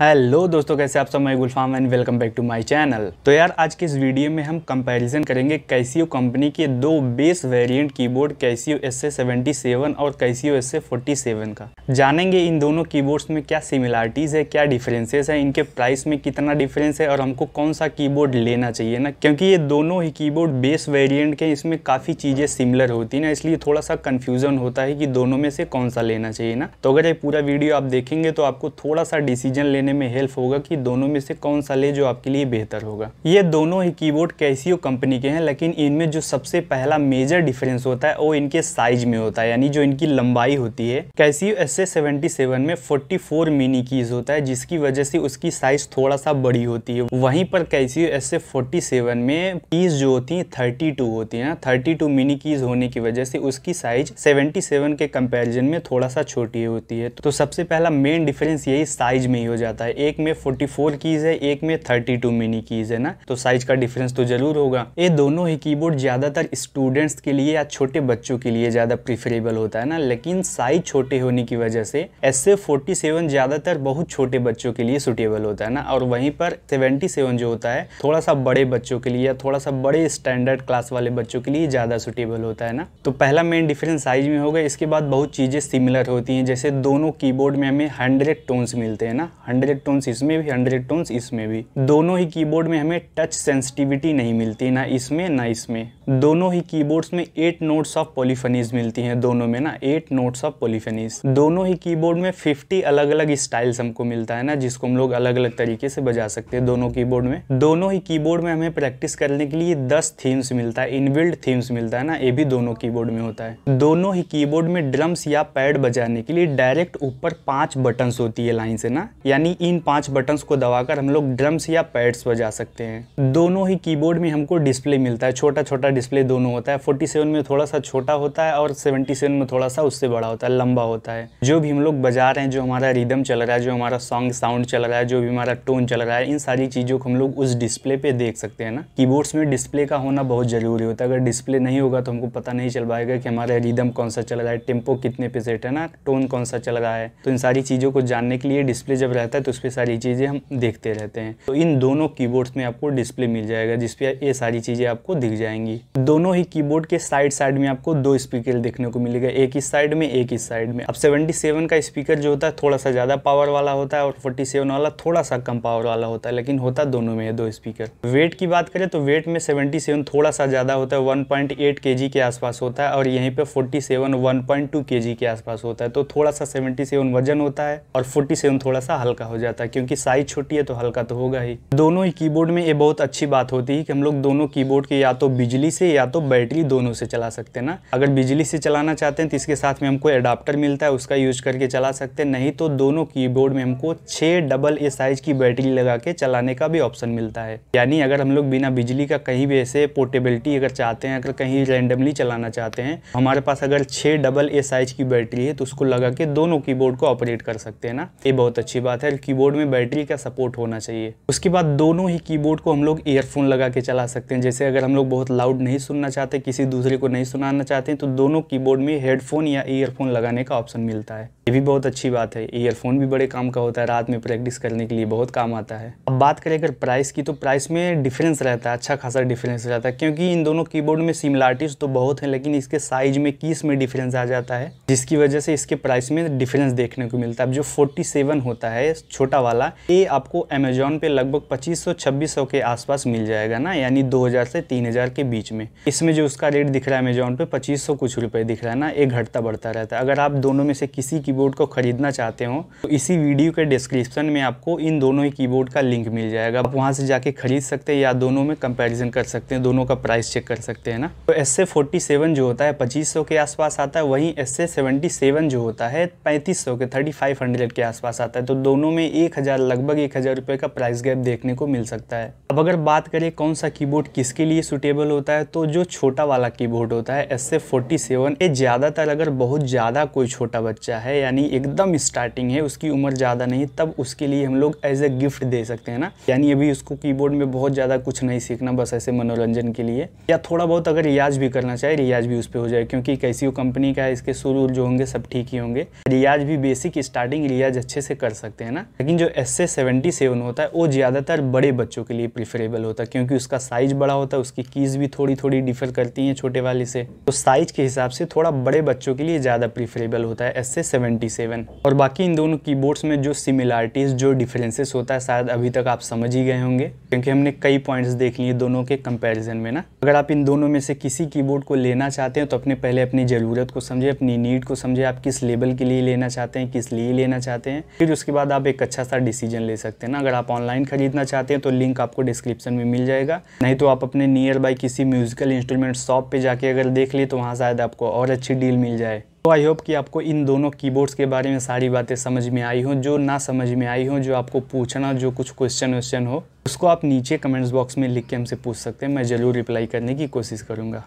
Hello दोस्तों, कैसे आप सब। मैं Gulfam and welcome back to my channel. तो यार आज के इस वीडियो में हम कंपैरिजन करेंगे कैसियो कंपनी के दो base variant keyboard Casio SA77 और कैसियो SA47 का। जानेंगे इन दोनों कीबोर्ड्स में क्या सिमिलरिटीज़ है, क्या डिफरेंसेस है, इनके प्राइस में कितना डिफरेंस है और हमको कौन सा कीबोर्ड लेना चाहिए ना, क्योंकि ये दोनों ही कीबोर्ड बेस वेरिएंट के, इसमें काफ़ी चीज़ें सिमिलर होती है ना, इसलिए थोड़ा सा कन्फ्यूज़न होता है कि दोनों में से कौन सा लेना चाहिए ना। तो अगर ये पूरा वीडियो आप देखेंगे तो आपको थोड़ा सा डिसीजन लेने में हेल्प होगा कि दोनों में से कौन सा ले जो आपके लिए बेहतर होगा। ये दोनों ही कीबोर्ड कैसियो कंपनी के हैं, लेकिन इनमें जो सबसे पहला मेजर डिफरेंस होता है वो इनके साइज में होता है, यानी जो इनकी लंबाई होती है। कैसियो SA77 में 44 मिनी कीज होता है, जिसकी वजह से उसकी साइज थोड़ा सा बड़ी होती है। वहीं पर कैसियो SA47 में कीज जो होती है 32 होती है ना, 32 मिनी कीज होने की वजह से उसकी साइज 77 के कंपैरिजन में थोड़ा सा छोटी होती है। तो सबसे पहला मेन डिफरेंस यही साइज में ही हो जाता है। एक में 44 कीज है, एक में 32 मिनी कीज है ना, तो साइज का डिफरेंस तो जरूर होगा। ये दोनों ही कीबोर्ड ज्यादातर स्टूडेंट्स के लिए या छोटे बच्चों के लिए ज्यादा प्रीफरेबल होता है ना, लेकिन साइज छोटे होने की वजह से SA47 ज्यादातर बहुत छोटे बच्चों के लिए सुटेबल होता है ना, और वहीं पर 77 जो होता है थोड़ा सा बड़े बच्चों के लिए या थोड़ा सा बड़े स्टैंडर्ड क्लास वाले बच्चों के लिए ज्यादा सुटेबल होता है ना। तो पहला मेन डिफरेंस साइज में होगा। इसके बाद बहुत चीजें सिमिलर होती हैं, जैसे दोनों कीबोर्ड में हमें 100 टोन्स मिलते हैं ना, 100 टोन्स इसमें भी, 100 टोन्स इसमें भी। दोनों ही कीबोर्ड में हमें टच सेंसिटिविटी नहीं मिलती, ना इसमें ना इसमें। दोनों ही कीबोर्ड्स में 8 नोट्स ऑफ पॉलीफनीज मिलती हैं, दोनों में ना 8 नोट्स ऑफ पॉलीफनीज। दोनों ही कीबोर्ड में 50 अलग अलग स्टाइल्स हमको मिलता है ना, जिसको हम लोग अलग अलग तरीके से बजा सकते हैं दोनों कीबोर्ड में। दोनों ही कीबोर्ड में हमें प्रैक्टिस करने के लिए 10 थीम्स मिलता है, इनबिल्ट थीम्स मिलता है ना, ये भी दोनों कीबोर्ड में होता है। दोनों ही कीबोर्ड में ड्रम्स या पैड बजाने के लिए डायरेक्ट ऊपर 5 बटन्स होती है लाइन से ना, यानी इन 5 बटन्स को दबाकर हम लोग ड्रम्स या पैड्स बजा सकते हैं। दोनों ही कीबोर्ड में हमको डिस्प्ले मिलता है, छोटा छोटा डिस्प्ले दोनों होता है। 47 में थोड़ा सा छोटा होता है और 77 में थोड़ा सा उससे बड़ा होता है, लंबा होता है। जो भी हम लोग बजा रहे हैं, जो हमारा रिदम चल रहा है, जो हमारा सॉन्ग साउंड चल रहा है, जो भी हमारा टोन चल रहा है, इन सारी चीज़ों को हम लोग उस डिस्प्ले पे देख सकते हैं ना। कीबोर्ड्स में डिस्प्ले का होना बहुत ज़रूरी होता है। अगर डिस्प्ले नहीं होगा तो हमको पता नहीं चल पाएगा कि हमारा रिदम कौन सा चल रहा है, टेम्पो कितने पे सेट है ना, टोन कौन सा चल रहा है। तो इन सारी चीज़ों को जानने के लिए डिस्प्ले जब रहता है तो उस पर सारी चीज़ें हम देखते रहते हैं। तो इन दोनों कीबोर्ड्स में आपको डिस्प्ले मिल जाएगा, जिसपे ये सारी चीज़ें आपको दिख जाएंगी। दोनों ही कीबोर्ड के साइड में आपको 2 स्पीकर देखने को मिलेगा, एक इस साइड में, एक इस साइड में। अब 77 का स्पीकर जो होता है थोड़ा सा ज़्यादा पावर वाला होता है और 47 वाला थोड़ा सा कम पावर वाला होता है, लेकिन होता दोनों में है 2 स्पीकर। वेट की बात करें तो वेट में 77 थोड़ा सा ज़्यादा होता है, 1.8 kg के आसपास होता है, और यहीं पे 47 1.2 kg के आसपास होता है। तो थोड़ा सा 77 वजन होता है और 47 थोड़ा सा हल्का हो जाता है, क्योंकि साइज छोटी है तो हल्का तो होगा ही। दोनों ही कीबोर्ड में ये बहुत अच्छी बात होती है कि हम लोग दोनों कीबोर्ड के या तो बिजली से या तो बैटरी दोनों से चला सकते हैं ना। अगर बिजली से चलाना चाहते हैं तो इसके साथ में हमको एडाप्टर मिलता है, उसका यूज करके चला सकते हैं। नहीं तो दोनों कीबोर्ड में हमको 6 AA साइज की बैटरी लगा के चलाने का भी ऑप्शन मिलता है। यानी अगर हम लोग बिना बिजली का कहीं भी ऐसे पोर्टेबिलिटी अगर चाहते हैं, अगर कहीं रैंडमली चलाना चाहते हैं, हमारे पास अगर 6 AA साइज की बैटरी है तो उसको लगा के दोनों कीबोर्ड को ऑपरेट कर सकते हैं ना। ये बहुत अच्छी बात है, कीबोर्ड में बैटरी का सपोर्ट होना चाहिए। उसके बाद दोनों ही कीबोर्ड को हम लोग ईयरफोन लगा के चला सकते हैं। जैसे अगर हम लोग बहुत लाउड नहीं सुनना चाहते, किसी दूसरे को नहीं सुनाना चाहते हैं, तो दोनों कीबोर्ड में हेडफोन या ईयरफोन लगाने का ऑप्शन मिलता है। ये भी बहुत अच्छी बात है। ईयरफोन भी बड़े काम का होता है, रात में प्रैक्टिस करने के लिए बहुत काम आता है। अब बात करें अगर प्राइस की, तो प्राइस में डिफरेंस रहता है, अच्छा खासा डिफरेंस रहता है, क्योंकि इन दोनों कीबोर्ड में सिमिलरिटीज तो बहुत है, लेकिन इसके साइज में, कीस में डिफरेंस आ जाता है, जिसकी वजह से इसके प्राइस में डिफरेंस देखने को मिलता है। अब जो 47 होता है छोटा वाला, ये आपको अमेजोन पे लगभग 2500-2600 के आसपास मिल जाएगा ना, यानी 2000 से 3000 के बीच में। इसमें जो उसका रेट दिख रहा है अमेजोन पे 2500 कुछ रुपए दिख रहा है ना, ये घटता बढ़ता रहता है। अगर आप दोनों में से किसी कीबोर्ड को खरीदना चाहते हो तो इसी वीडियो के डिस्क्रिप्शन में आपको इन दोनों ही कीबोर्ड का लिंक मिल जाएगा, आप वहां से जाके खरीद सकते हैं या दोनों में कंपैरिजन कर सकते हैं, दोनों का प्राइस चेक कर सकते हैं ना। तो SA47 जो होता है 2500 के आसपास आता है, वहीं SA77 जो होता है 3500 के 3500 के आसपास आता है। तो दोनों में 1000 लगभग 1000 रुपये का प्राइस गैप देखने को मिल सकता है। अब अगर बात करें कौन सा कीबोर्ड किसके लिए सुटेबल होता है, तो जो छोटा वाला कीबोर्ड होता है SA47, ये ज़्यादातर अगर बहुत ज़्यादा कोई छोटा बच्चा है, यानी एकदम स्टार्टिंग है, उसकी उम्र ज़्यादा नहीं, तब उसके लिए हम लोग एज ए गिफ्ट दे सकते हैं ना। यानी अभी उसको कीबोर्ड में बहुत ज़्यादा कुछ नहीं सीखना, बस ऐसे मनोरंजन के लिए, या थोड़ा बहुत अगर रियाज भी करना चाहे, रियाज भी उस पर हो जाए, क्योंकि कैसियो कंपनी का है, इसके सुर जो होंगे सब ठीक ही होंगे। रियाज भी बेसिक स्टार्टिंग रियाज अच्छे से कर सकते हैं ना। लेकिन जो SA77 होता है वो ज़्यादातर बड़े बच्चों के लिए प्रीफरेबल होता है, क्योंकि उसका साइज़ बड़ा होता है, उसकी कीज़ भी थोड़ी थोड़ी डिफर करती हैं छोटे वाले से, तो साइज़ के हिसाब से थोड़ा बड़े बच्चों के लिए ज़्यादा प्रीफरेबल होता है SA77। और बाकी इन दोनों कीबोर्ड्स में जो सिमिलरिटीज़, जो डिफरेंसेस होता है, शायद अभी तक आप समझ ही गए होंगे, क्योंकि हमने कई पॉइंट्स देख लिए दोनों के कंपैरिजन में ना। अगर आप इन दोनों में से किसी कीबोर्ड को लेना चाहते हैं तो पहले अपनी ज़रूरत को समझे, अपनी नीड को समझे, आप किस लेवल के लिए लेना चाहते हैं, किस लिए लेना चाहते हैं, फिर उसके बाद आप एक अच्छा सा डिसीजन ले सकते हैं ना। अगर आप ऑनलाइन खरीदना चाहते हैं तो लिंक आपको डिस्क्रिप्शन में मिल जाएगा, नहीं तो आप अपने नियर बाय किसी म्यूजिकल इंस्ट्रूमेंट शॉप पे जाके अगर देख ले तो वहाँ शायद आपको और अच्छी डील मिल जाए। तो आई होप कि आपको इन दोनों कीबोर्ड्स के बारे में सारी बातें समझ में आई हों। जो ना समझ में आई हों, जो आपको पूछना, जो कुछ क्वेश्चन हो, उसको आप नीचे कमेंट्स बॉक्स में लिख के हमसे पूछ सकते हैं, मैं ज़रूर रिप्लाई करने की कोशिश करूँगा।